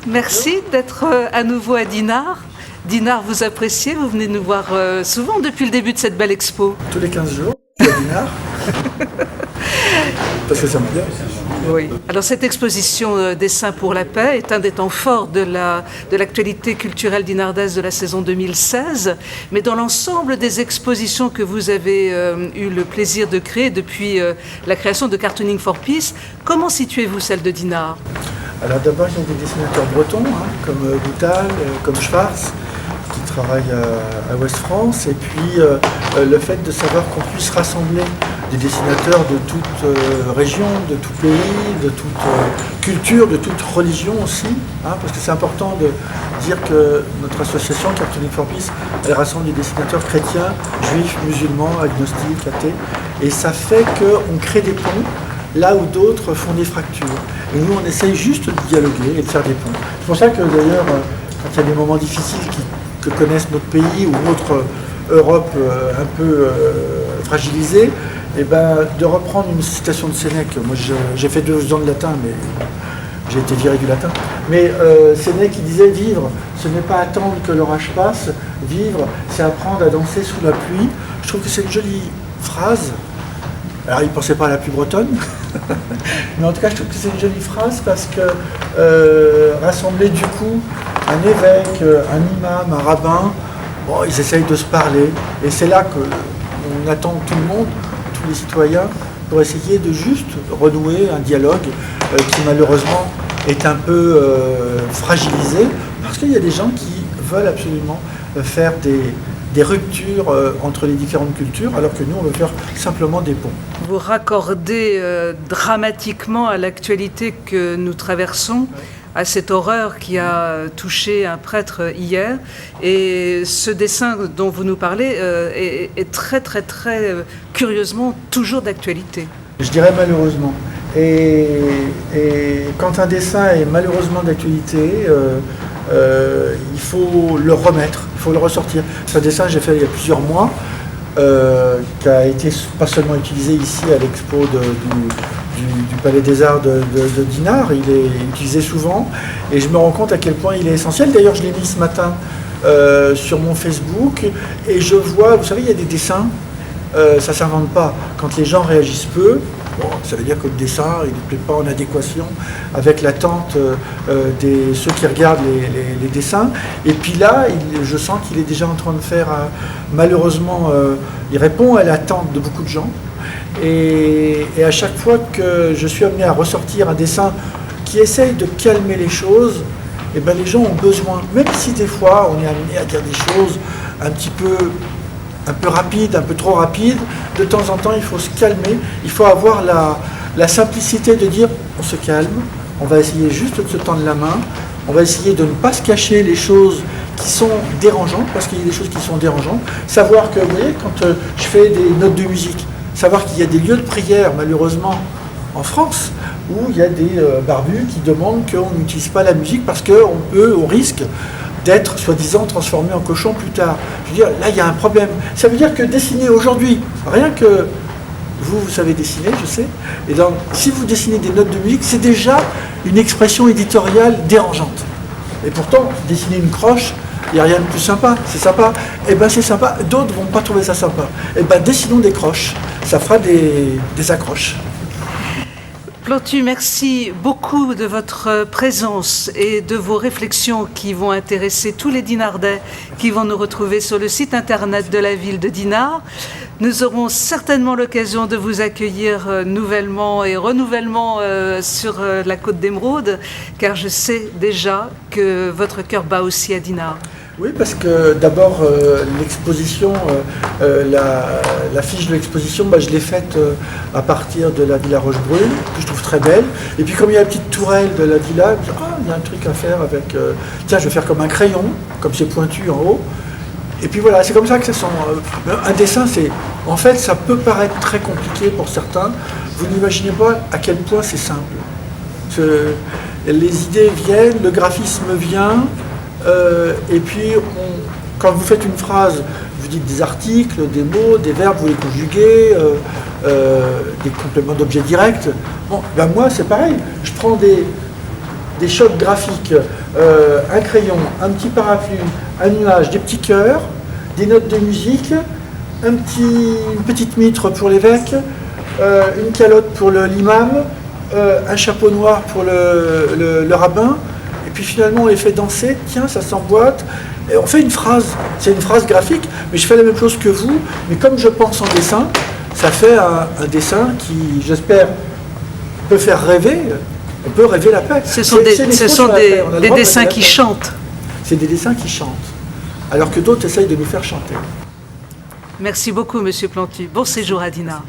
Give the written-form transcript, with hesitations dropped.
Merci d'être à nouveau à Dinard. Dinard, vous appréciez, vous venez nous voir souvent depuis le début de cette belle expo. Tous les 15 jours, je suis à Dinard. Parce que ça me plaît. Oui. Alors cette exposition Dessins pour la paix est un des temps forts de l'actualité culturelle dinardaise de la saison 2016. Mais dans l'ensemble des expositions que vous avez eu le plaisir de créer depuis la création de Cartooning for Peace, comment situez-vous celle de Dinard ? Alors d'abord, il y a des dessinateurs bretons, comme Boutal, comme Schwarz, qui travaillent à Ouest France. Et puis le fait de savoir qu'on puisse rassembler des dessinateurs de toute région, de tout pays, de toute culture, de toute religion aussi, parce que c'est important de dire que notre association Cartooning for Peace, elle rassemble des dessinateurs chrétiens, juifs, musulmans, agnostiques, athées, et ça fait qu'on crée des ponts là où d'autres font des fractures. Et nous, on essaye juste de dialoguer et de faire des ponts. C'est pour ça que d'ailleurs, quand il y a des moments difficiles que connaissent notre pays ou notre Europe un peu fragilisée, et de reprendre une citation de Sénèque. Moi, j'ai fait 2 ans de latin, mais j'ai été viré du latin. Mais Sénèque, il disait, vivre, ce n'est pas attendre que l'orage passe. Vivre, c'est apprendre à danser sous la pluie. Je trouve que c'est une jolie phrase. Alors, il ne pensait pas à la pluie bretonne. Mais en tout cas, je trouve que c'est une jolie phrase parce que rassembler du coup un évêque, un imam, un rabbin, bon, ils essayent de se parler. Et c'est là qu'on attend tout le monde, tous les citoyens, pour essayer de juste renouer un dialogue qui malheureusement est un peu fragilisé, parce qu'il y a des gens qui veulent absolument faire des ruptures entre les différentes cultures, alors que nous, on veut faire simplement des ponts. Vous raccordez dramatiquement à l'actualité que nous traversons, à cette horreur qui a touché un prêtre hier. Et ce dessin dont vous nous parlez est très, très, très curieusement toujours d'actualité. Je dirais malheureusement. Et quand un dessin est malheureusement d'actualité, il faut le remettre, il faut le ressortir. C'est un dessin que j'ai fait il y a plusieurs mois, qui a été pas seulement utilisé ici à l'expo du Palais des Arts de Dinard, il est utilisé souvent et je me rends compte à quel point il est essentiel. D'ailleurs, je l'ai mis ce matin sur mon Facebook et je vois, vous savez, il y a des dessins, ça ne s'invente pas. Quand les gens réagissent peu, bon, ça veut dire que le dessin il n'est peut-être pas en adéquation avec l'attente de ceux qui regardent les dessins. Et puis là, je sens qu'il est déjà en train de faire, malheureusement, il répond à l'attente de beaucoup de gens. Et à chaque fois que je suis amené à ressortir un dessin qui essaye de calmer les choses, et les gens ont besoin, même si des fois on est amené à dire des choses un peu rapides, un peu trop rapides, de temps en temps il faut se calmer, il faut avoir la simplicité de dire on se calme, on va essayer juste de se tendre la main, on va essayer de ne pas se cacher les choses qui sont dérangeantes, parce qu'il y a des choses qui sont dérangeantes, savoir que, vous voyez, quand je fais des notes de musique, savoir qu'il y a des lieux de prière, malheureusement, en France, où il y a des barbus qui demandent qu'on n'utilise pas la musique parce qu'on risque d'être, soi-disant, transformé en cochon plus tard. Je veux dire, là, il y a un problème. Ça veut dire que dessiner aujourd'hui, rien que vous savez dessiner, je sais, et donc, si vous dessinez des notes de musique, c'est déjà une expression éditoriale dérangeante. Et pourtant, dessiner une croche, il n'y a rien de plus sympa, c'est sympa. Eh bien c'est sympa, d'autres ne vont pas trouver ça sympa. Eh bien dessinons des croches, ça fera des accroches. Plantu, merci beaucoup de votre présence et de vos réflexions qui vont intéresser tous les Dinardais qui vont nous retrouver sur le site internet de la ville de Dinard. Nous aurons certainement l'occasion de vous accueillir nouvellement et renouvellement sur la Côte d'Émeraude, car je sais déjà que votre cœur bat aussi à Dinard. Oui, parce que d'abord, l'exposition, la fiche de l'exposition, je l'ai faite à partir de la Villa Rochebrune, que je trouve très belle. Et puis comme il y a la petite tourelle de la villa, je me dis, il y a un truc à faire avec... tiens, je vais faire comme un crayon, comme c'est pointu en haut. Et puis voilà, c'est comme ça que ça sent. Un dessin, en fait, ça peut paraître très compliqué pour certains. Vous n'imaginez pas à quel point c'est simple. Les idées viennent, le graphisme vient... et puis, quand vous faites une phrase, vous dites des articles, des mots, des verbes, vous les conjuguez, des compléments d'objets directs. Bon, moi, c'est pareil. Je prends des des chocs graphiques, un crayon, un petit parapluie, un nuage, des petits cœurs, des notes de musique, une petite mitre pour l'évêque, une calotte pour l'imam, un chapeau noir pour le rabbin, et puis finalement on les fait danser, tiens ça s'emboîte, et on fait une phrase, c'est une phrase graphique, mais je fais la même chose que vous, mais comme je pense en dessin, ça fait un dessin qui, j'espère, peut faire rêver, on peut rêver la paix. Ce sont des dessins qui chantent. C'est des dessins qui chantent, alors que d'autres essayent de nous faire chanter. Merci beaucoup, Monsieur Plantu. Bon séjour à Dinard.